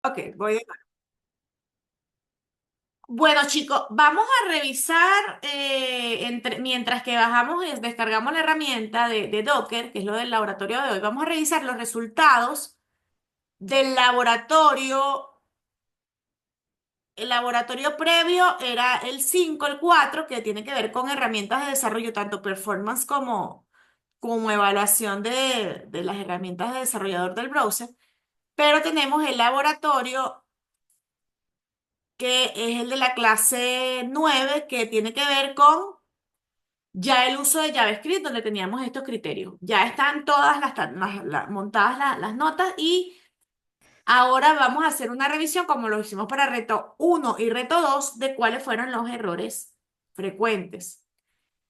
Ok, voy de nuevo. Bueno, chicos, vamos a revisar mientras que bajamos y descargamos la herramienta de Docker, que es lo del laboratorio de hoy. Vamos a revisar los resultados del laboratorio. El laboratorio previo era el 5, el 4, que tiene que ver con herramientas de desarrollo, tanto performance como evaluación de las herramientas de desarrollador del browser. Pero tenemos el laboratorio que es el de la clase 9 que tiene que ver con ya el uso de JavaScript, donde teníamos estos criterios. Ya están todas montadas las notas y ahora vamos a hacer una revisión, como lo hicimos para reto uno y reto 2 de cuáles fueron los errores frecuentes.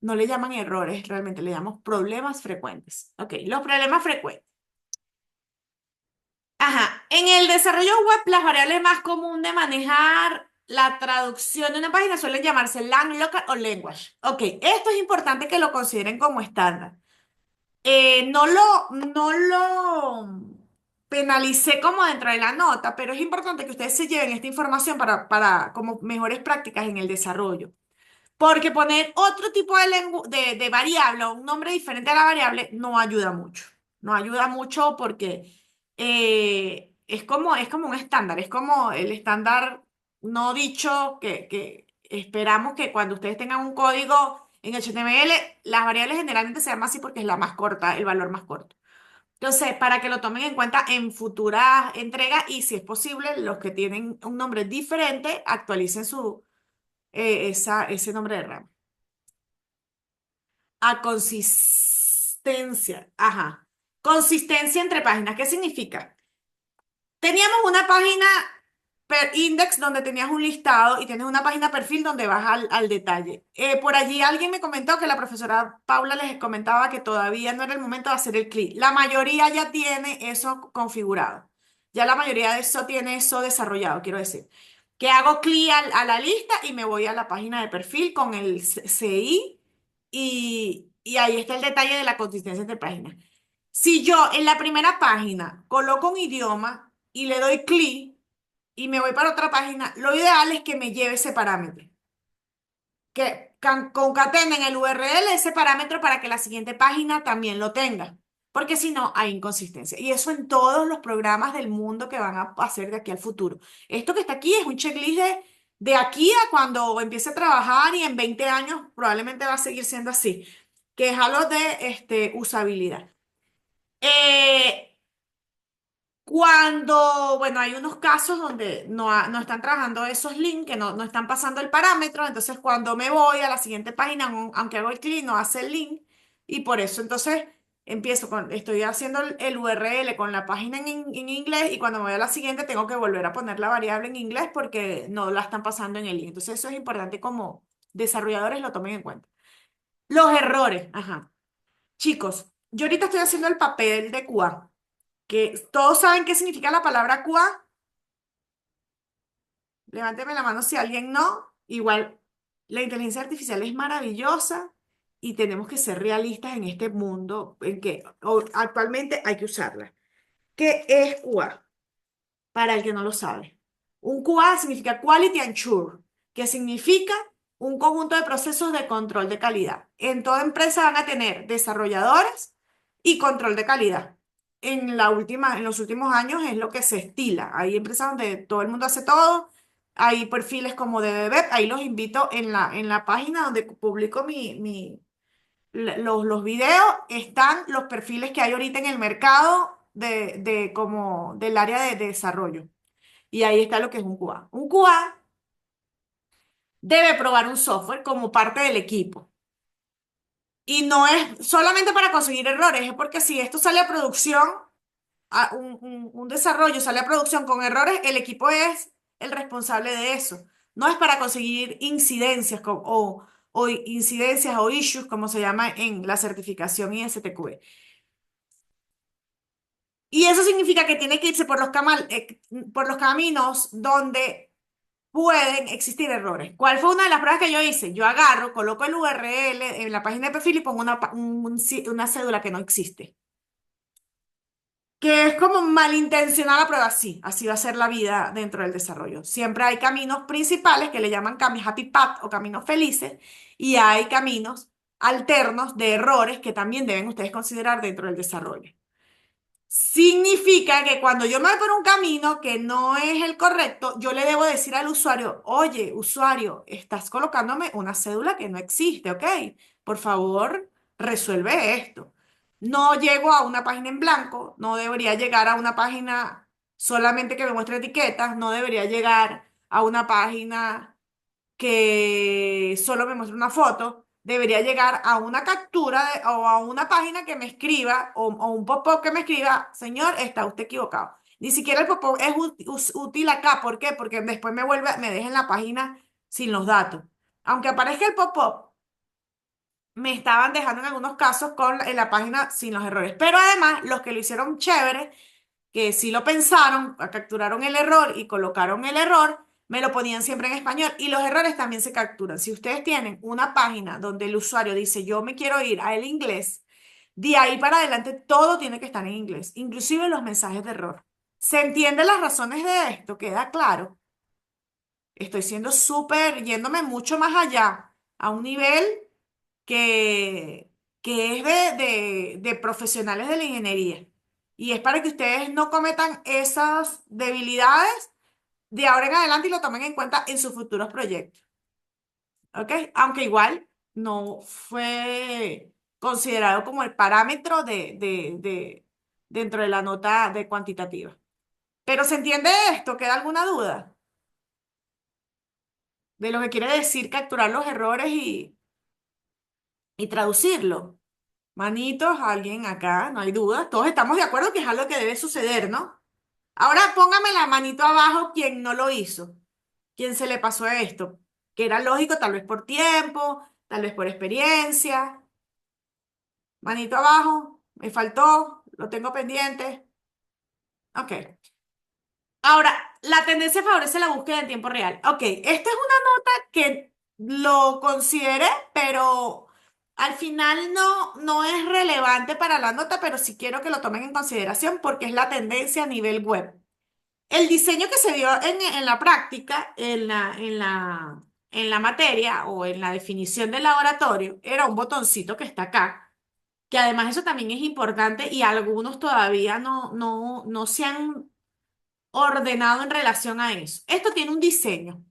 No le llaman errores, realmente le llamamos problemas frecuentes. Ok, los problemas frecuentes. Ajá, en el desarrollo web, las variables más comunes de manejar la traducción de una página suelen llamarse lang, local o language. Ok, esto es importante que lo consideren como estándar. No lo penalicé como dentro de la nota, pero es importante que ustedes se lleven esta información para como mejores prácticas en el desarrollo. Porque poner otro tipo de variable o un nombre diferente a la variable no ayuda mucho. No ayuda mucho porque es como un estándar, es como el estándar no dicho que esperamos que cuando ustedes tengan un código en HTML, las variables generalmente se llaman así porque es la más corta, el valor más corto. Entonces, para que lo tomen en cuenta en futuras entregas y si es posible, los que tienen un nombre diferente, actualicen ese nombre de RAM. A consistencia. Ajá. Consistencia entre páginas. ¿Qué significa? Teníamos una página per index donde tenías un listado y tienes una página perfil donde vas al detalle. Por allí alguien me comentó que la profesora Paula les comentaba que todavía no era el momento de hacer el clic. La mayoría ya tiene eso configurado. Ya la mayoría de eso tiene eso desarrollado, quiero decir. Que hago clic a la lista y me voy a la página de perfil con el CI y ahí está el detalle de la consistencia entre páginas. Si yo en la primera página coloco un idioma y le doy clic y me voy para otra página, lo ideal es que me lleve ese parámetro, que concatenen el URL ese parámetro para que la siguiente página también lo tenga, porque si no hay inconsistencia. Y eso en todos los programas del mundo que van a hacer de aquí al futuro. Esto que está aquí es un checklist de aquí a cuando empiece a trabajar y en 20 años probablemente va a seguir siendo así, que es algo de usabilidad. Eh, bueno, hay unos casos donde no están trabajando esos links, que no están pasando el parámetro, entonces cuando me voy a la siguiente página, aunque hago el clic, no hace el link, y por eso entonces estoy haciendo el URL con la página en inglés, y cuando me voy a la siguiente tengo que volver a poner la variable en inglés porque no la están pasando en el link. Entonces eso es importante como desarrolladores lo tomen en cuenta. Los errores, ajá. Chicos, yo ahorita estoy haciendo el papel de QA que todos saben qué significa la palabra QA. Levánteme la mano si alguien no. Igual, la inteligencia artificial es maravillosa y tenemos que ser realistas en este mundo en que actualmente hay que usarla. ¿Qué es QA? Para el que no lo sabe. Un QA significa Quality Assurance, que significa un conjunto de procesos de control de calidad. En toda empresa van a tener desarrolladores y control de calidad. En los últimos años es lo que se estila. Hay empresas donde todo el mundo hace todo. Hay perfiles como de web. Ahí los invito en la página donde publico los videos. Están los perfiles que hay ahorita en el mercado como del área de desarrollo. Y ahí está lo que es un QA. Un QA debe probar un software como parte del equipo. Y no es solamente para conseguir errores, es porque si esto sale a producción, un desarrollo sale a producción con errores, el equipo es el responsable de eso. No es para conseguir incidencias o incidencias o issues, como se llama en la certificación ISTQB. Y eso significa que tiene que irse por los caminos donde pueden existir errores. ¿Cuál fue una de las pruebas que yo hice? Yo agarro, coloco el URL en la página de perfil y pongo una cédula que no existe. que es como malintencionada, pero así va a ser la vida dentro del desarrollo. Siempre hay caminos principales que le llaman caminos happy path o caminos felices, y hay caminos alternos de errores que también deben ustedes considerar dentro del desarrollo. Significa que cuando yo me voy por un camino que no es el correcto, yo le debo decir al usuario, oye, usuario, estás colocándome una cédula que no existe, ¿ok? Por favor, resuelve esto. No llego a una página en blanco, no debería llegar a una página solamente que me muestre etiquetas, no debería llegar a una página que solo me muestre una foto, debería llegar a una captura o a una página que me escriba o un pop-up que me escriba, señor, está usted equivocado. Ni siquiera el pop-up es útil acá. ¿Por qué? Porque después me deja en la página sin los datos. Aunque aparezca el pop-up, me estaban dejando en algunos casos en la página sin los errores. Pero además, los que lo hicieron chévere, que sí lo pensaron, capturaron el error y colocaron el error, me lo ponían siempre en español y los errores también se capturan. Si ustedes tienen una página donde el usuario dice yo me quiero ir al inglés, de ahí para adelante todo tiene que estar en inglés, inclusive los mensajes de error. ¿Se entienden las razones de esto? ¿Queda claro? Estoy siendo súper, yéndome mucho más allá, a un nivel que, que es de profesionales de la ingeniería. Y es para que ustedes no cometan esas debilidades de ahora en adelante y lo tomen en cuenta en sus futuros proyectos. ¿Ok? Aunque igual no fue considerado como el parámetro dentro de la nota de cuantitativa. Pero ¿se entiende esto? ¿Queda alguna duda de lo que quiere decir capturar los errores y traducirlo? Manitos, alguien acá, no hay duda. Todos estamos de acuerdo que es algo que debe suceder, ¿no? Ahora póngame la manito abajo quien no lo hizo, quien se le pasó esto, que era lógico, tal vez por tiempo, tal vez por experiencia. Manito abajo, me faltó, lo tengo pendiente. Ok. Ahora, la tendencia favorece la búsqueda en tiempo real. Ok, esta es una nota que lo consideré, pero al final no es relevante para la nota, pero sí quiero que lo tomen en consideración porque es la tendencia a nivel web. El diseño que se dio en la práctica, en la materia o en la definición del laboratorio, era un botoncito que está acá, que además eso también es importante y algunos todavía no se han ordenado en relación a eso. Esto tiene un diseño.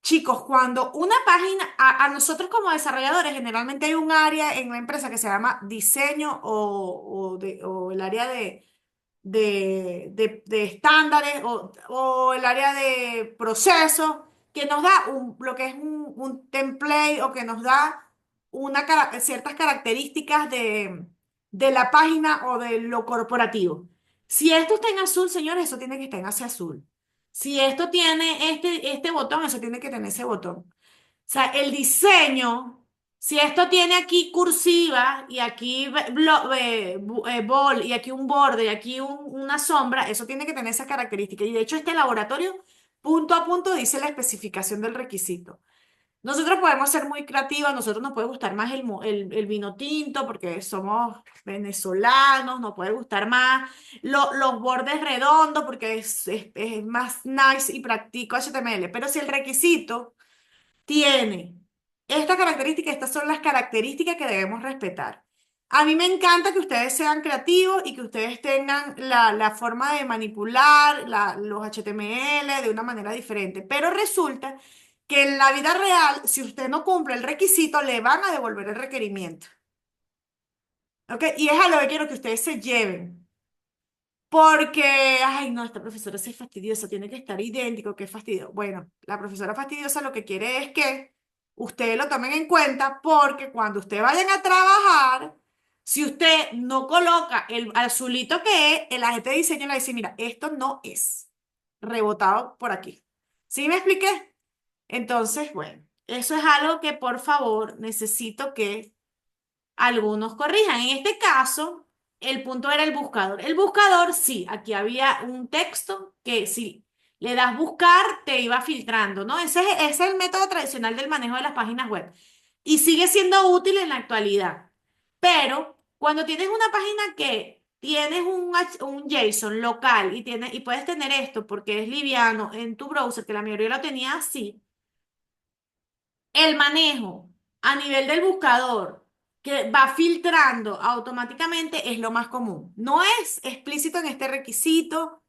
Chicos, cuando una página, a nosotros como desarrolladores, generalmente hay un área en la empresa que se llama diseño o el área de estándares o el área de procesos que nos da lo que es un template o que nos da ciertas características de la página o de lo corporativo. Si esto está en azul, señores, eso tiene que estar en hacia azul. Si esto tiene este botón, eso tiene que tener ese botón. O sea, el diseño, si esto tiene aquí cursiva y aquí bol y aquí un borde y aquí una sombra, eso tiene que tener esa característica. Y de hecho, este laboratorio, punto a punto, dice la especificación del requisito. Nosotros podemos ser muy creativos, a nosotros nos puede gustar más el vino tinto porque somos venezolanos, nos puede gustar más los bordes redondos porque es más nice y práctico HTML. Pero si el requisito tiene esta característica, estas son las características que debemos respetar. A mí me encanta que ustedes sean creativos y que ustedes tengan la forma de manipular los HTML de una manera diferente, pero resulta que en la vida real, si usted no cumple el requisito, le van a devolver el requerimiento. ¿Ok? Y es a lo que quiero que ustedes se lleven. Porque, ay, no, esta profesora sí es fastidiosa, tiene que estar idéntico, qué fastidio. Bueno, la profesora fastidiosa lo que quiere es que ustedes lo tomen en cuenta porque cuando ustedes vayan a trabajar, si usted no coloca el azulito que es, el agente de diseño le va a decir, mira, esto no es rebotado por aquí. ¿Sí me expliqué? Entonces, bueno, eso es algo que por favor necesito que algunos corrijan. En este caso, el punto era el buscador. El buscador, sí, aquí había un texto que si le das buscar, te iba filtrando, ¿no? Ese es el método tradicional del manejo de las páginas web. Y sigue siendo útil en la actualidad. Pero cuando tienes una página que tienes un JSON local y puedes tener esto porque es liviano en tu browser, que la mayoría lo tenía así, el manejo a nivel del buscador que va filtrando automáticamente es lo más común. No es explícito en este requisito,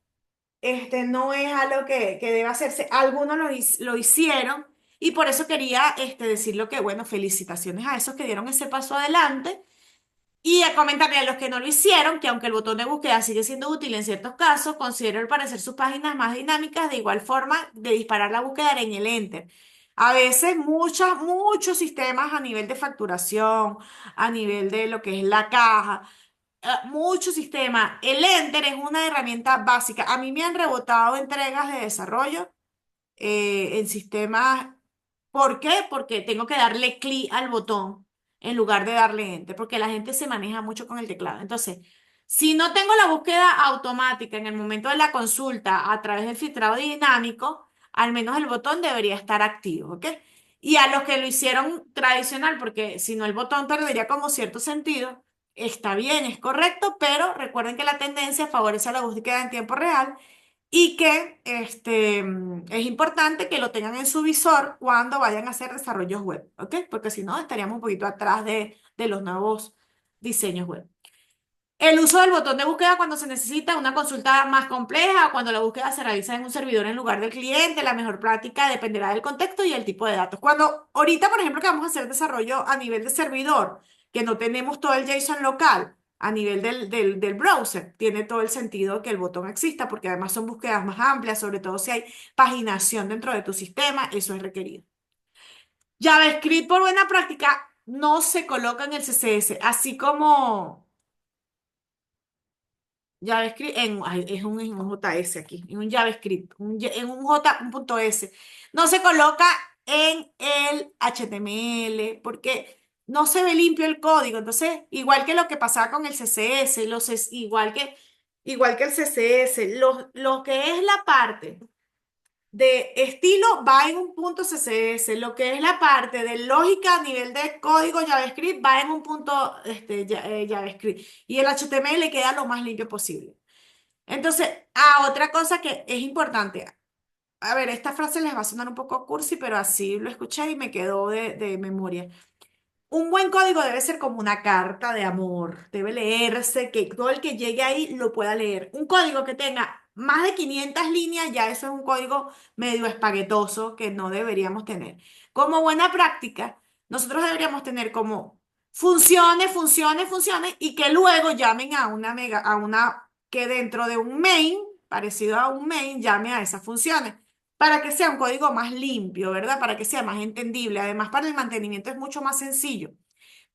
no es algo que debe hacerse. Algunos lo hicieron y por eso quería decir lo que, bueno, felicitaciones a esos que dieron ese paso adelante. Y a comentarle a los que no lo hicieron que aunque el botón de búsqueda sigue siendo útil en ciertos casos, considero al parecer sus páginas más dinámicas de igual forma de disparar la búsqueda en el Enter. A veces muchos sistemas a nivel de facturación, a nivel de lo que es la caja, muchos sistemas. El Enter es una herramienta básica. A mí me han rebotado entregas de desarrollo en sistemas. ¿Por qué? Porque tengo que darle clic al botón en lugar de darle enter, porque la gente se maneja mucho con el teclado. Entonces, si no tengo la búsqueda automática en el momento de la consulta a través del filtrado dinámico, al menos el botón debería estar activo, ¿ok? Y a los que lo hicieron tradicional, porque si no el botón perdería como cierto sentido, está bien, es correcto, pero recuerden que la tendencia favorece a la búsqueda en tiempo real y que es importante que lo tengan en su visor cuando vayan a hacer desarrollos web, ¿ok? Porque si no, estaríamos un poquito atrás de los nuevos diseños web. El uso del botón de búsqueda cuando se necesita una consulta más compleja o cuando la búsqueda se realiza en un servidor en lugar del cliente, la mejor práctica dependerá del contexto y el tipo de datos. Cuando ahorita, por ejemplo, que vamos a hacer desarrollo a nivel de servidor, que no tenemos todo el JSON local a nivel del browser, tiene todo el sentido que el botón exista porque además son búsquedas más amplias, sobre todo si hay paginación dentro de tu sistema, eso es requerido. JavaScript por buena práctica no se coloca en el CSS, así como JavaScript es un JS aquí, en un JavaScript, en un un punto S. No se coloca en el HTML porque no se ve limpio el código. Entonces, igual que lo que pasaba con el CSS, igual que el CSS, lo que es la parte de estilo va en un punto CSS, lo que es la parte de lógica a nivel de código JavaScript va en un punto JavaScript y el HTML queda lo más limpio posible. Entonces, otra cosa que es importante. A ver, esta frase les va a sonar un poco cursi, pero así lo escuché y me quedó de memoria. Un buen código debe ser como una carta de amor. Debe leerse, que todo el que llegue ahí lo pueda leer. Un código que tenga más de 500 líneas, ya eso es un código medio espaguetoso que no deberíamos tener. Como buena práctica, nosotros deberíamos tener como funciones y que luego llamen que dentro de un main, parecido a un main, llame a esas funciones para que sea un código más limpio, ¿verdad? Para que sea más entendible. Además, para el mantenimiento es mucho más sencillo.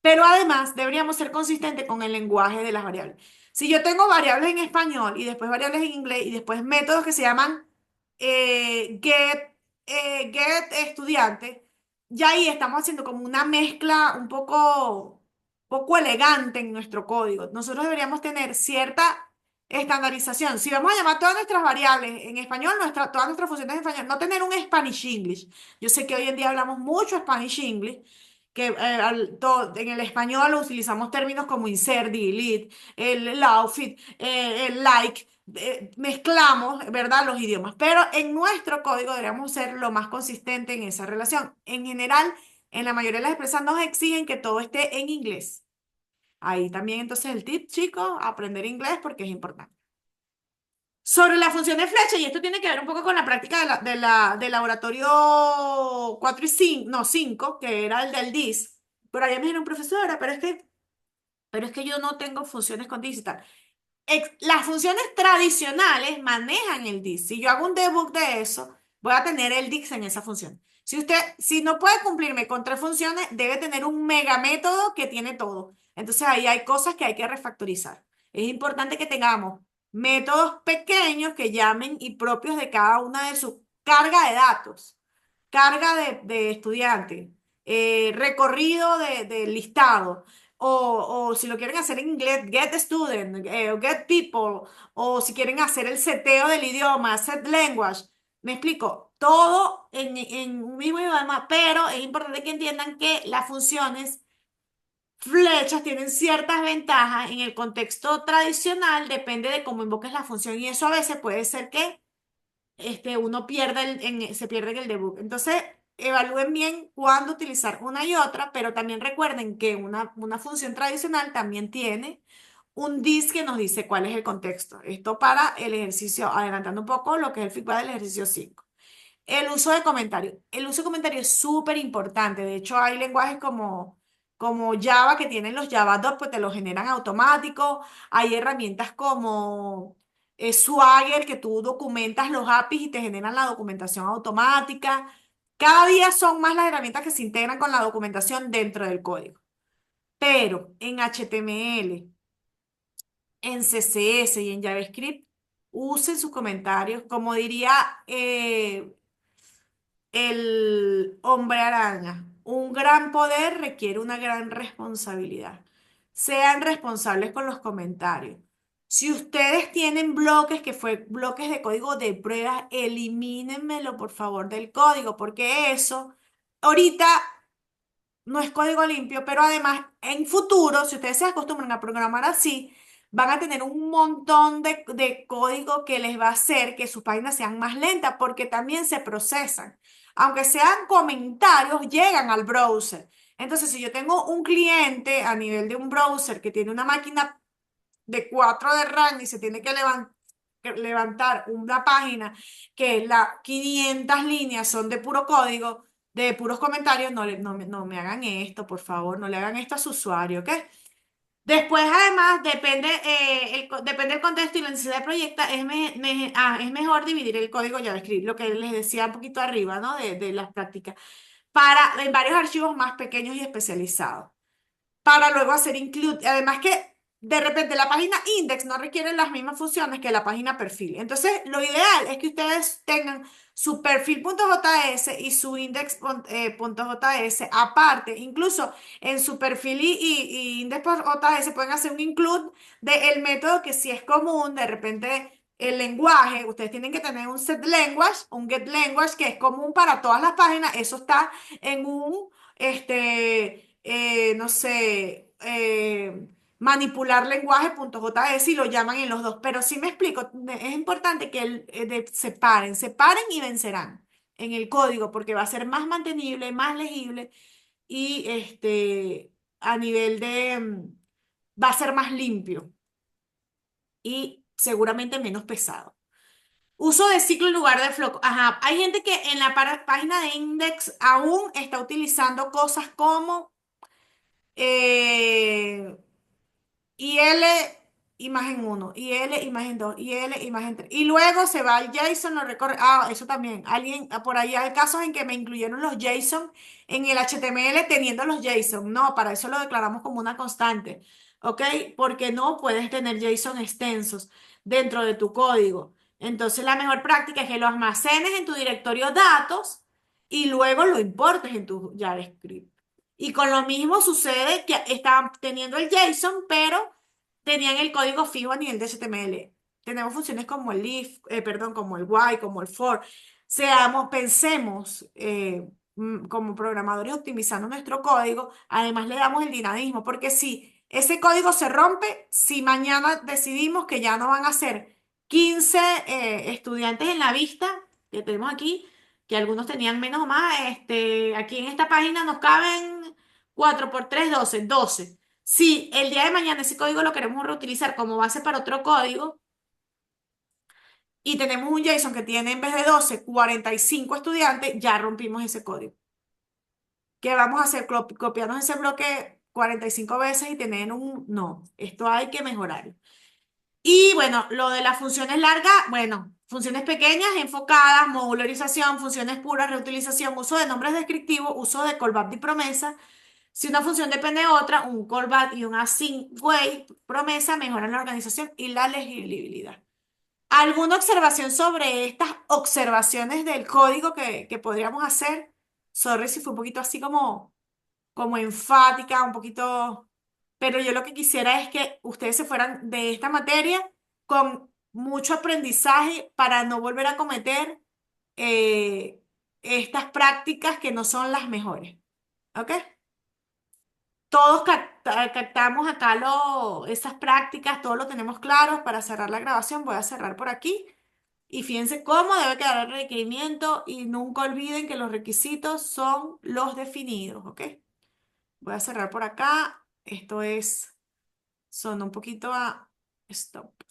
Pero además, deberíamos ser consistentes con el lenguaje de las variables. Si yo tengo variables en español y después variables en inglés y después métodos que se llaman get estudiante, ya ahí estamos haciendo como una mezcla poco elegante en nuestro código. Nosotros deberíamos tener cierta estandarización. Si vamos a llamar todas nuestras variables en español, todas nuestras funciones en español, no tener un Spanish English. Yo sé que hoy en día hablamos mucho Spanish English, que en el español utilizamos términos como insert, delete, el outfit, el like, mezclamos, ¿verdad?, los idiomas, pero en nuestro código deberíamos ser lo más consistente en esa relación. En general, en la mayoría de las empresas nos exigen que todo esté en inglés. Ahí también entonces el tip, chicos, aprender inglés porque es importante. Sobre la función de flecha, y esto tiene que ver un poco con la práctica del laboratorio 4 y 5 no, 5 que era el del DIS. Por ahí me dijeron, profesora, pero es que yo no tengo funciones con DIS y tal. Las funciones tradicionales manejan el DIS. Si yo hago un debug de eso, voy a tener el DIS en esa función. Si no puede cumplirme con tres funciones, debe tener un megamétodo que tiene todo. Entonces ahí hay cosas que hay que refactorizar. Es importante que tengamos métodos pequeños que llamen y propios de cada una de sus carga de datos, carga de estudiante, recorrido de listado. O si lo quieren hacer en inglés, get student, o get people, o si quieren hacer el seteo del idioma, set language. Me explico, todo en un mismo idioma, pero es importante que entiendan que las funciones flechas tienen ciertas ventajas en el contexto tradicional, depende de cómo invoques la función y eso a veces puede ser que uno pierda se pierde en el debug. Entonces, evalúen bien cuándo utilizar una y otra, pero también recuerden que una función tradicional también tiene un dis que nos dice cuál es el contexto. Esto para el ejercicio, adelantando un poco lo que es el feedback del ejercicio 5. El uso de comentarios. El uso de comentarios es súper importante. De hecho, hay lenguajes como Java que tienen los Java Doc, pues te lo generan automático. Hay herramientas como Swagger que tú documentas los APIs y te generan la documentación automática. Cada día son más las herramientas que se integran con la documentación dentro del código. Pero en HTML, en CSS y en JavaScript, usen sus comentarios. Como diría el hombre araña, un gran poder requiere una gran responsabilidad. Sean responsables con los comentarios. Si ustedes tienen bloques que fue bloques de código de prueba, elimínenmelo por favor del código, porque eso ahorita no es código limpio, pero además en futuro, si ustedes se acostumbran a programar así, van a tener un montón de código que les va a hacer que sus páginas sean más lentas, porque también se procesan. Aunque sean comentarios, llegan al browser. Entonces, si yo tengo un cliente a nivel de un browser que tiene una máquina de 4 de RAM y se tiene que levantar una página que las 500 líneas son de puro código, de puros comentarios, no me hagan esto, por favor, no le hagan esto a su usuario, ¿ok? Después, además, depende del contexto y la necesidad del proyecto, es mejor dividir el código JavaScript, lo que les decía un poquito arriba, ¿no? De las prácticas, en varios archivos más pequeños y especializados para luego hacer include. Además que de repente la página index no requiere las mismas funciones que la página perfil. Entonces, lo ideal es que ustedes tengan su perfil.js y su index.js aparte. Incluso en su perfil y index.js pueden hacer un include del método que si es común, de repente el lenguaje, ustedes tienen que tener un set language, un get language que es común para todas las páginas. Eso está en un no sé, manipular lenguaje.js y lo llaman en los dos. Pero sí me explico, es importante que separen y vencerán en el código porque va a ser más mantenible, más legible y a nivel va a ser más limpio y seguramente menos pesado. Uso de ciclo en lugar de flow. Ajá, hay gente que en la página de index aún está utilizando cosas como eh, y L imagen uno y L imagen 2 y L imagen 3 y luego se va al JSON, lo recorre. Ah, eso también. Alguien, por ahí hay casos en que me incluyeron los JSON en el HTML teniendo los JSON. No, para eso lo declaramos como una constante. ¿Ok? Porque no puedes tener JSON extensos dentro de tu código. Entonces, la mejor práctica es que lo almacenes en tu directorio datos y luego lo importes en tu JavaScript. Y con lo mismo sucede que estaban teniendo el JSON, pero tenían el código fijo a nivel de HTML. Tenemos funciones como el if, perdón, como el while, como el for. Pensemos como programadores optimizando nuestro código, además le damos el dinamismo, porque si ese código se rompe, si mañana decidimos que ya no van a ser 15 estudiantes en la vista, que tenemos aquí, que algunos tenían menos o más, aquí en esta página nos caben 4 por 3 12. Si el día de mañana ese código lo queremos reutilizar como base para otro código y tenemos un JSON que tiene en vez de 12 45 estudiantes, ya rompimos ese código. ¿Qué vamos a hacer? Copiarnos ese bloque 45 veces y tener un... No, esto hay que mejorar. Y bueno, lo de las funciones largas, bueno, funciones pequeñas, enfocadas, modularización, funciones puras, reutilización, uso de nombres descriptivos, uso de callback y promesa. Si una función depende de otra, un callback y un async wait promesa mejoran la organización y la legibilidad. ¿Alguna observación sobre estas observaciones del código que podríamos hacer? Sorry si fue un poquito así como enfática, un poquito, pero yo lo que quisiera es que ustedes se fueran de esta materia con mucho aprendizaje para no volver a cometer eh, estas prácticas que no son las mejores. ¿Ok? Todos, captamos acá esas prácticas, todo lo tenemos claro. Para cerrar la grabación voy a cerrar por aquí. Y fíjense cómo debe quedar el requerimiento y nunca olviden que los requisitos son los definidos, ¿ok? Voy a cerrar por acá. Esto es, son un poquito a stop.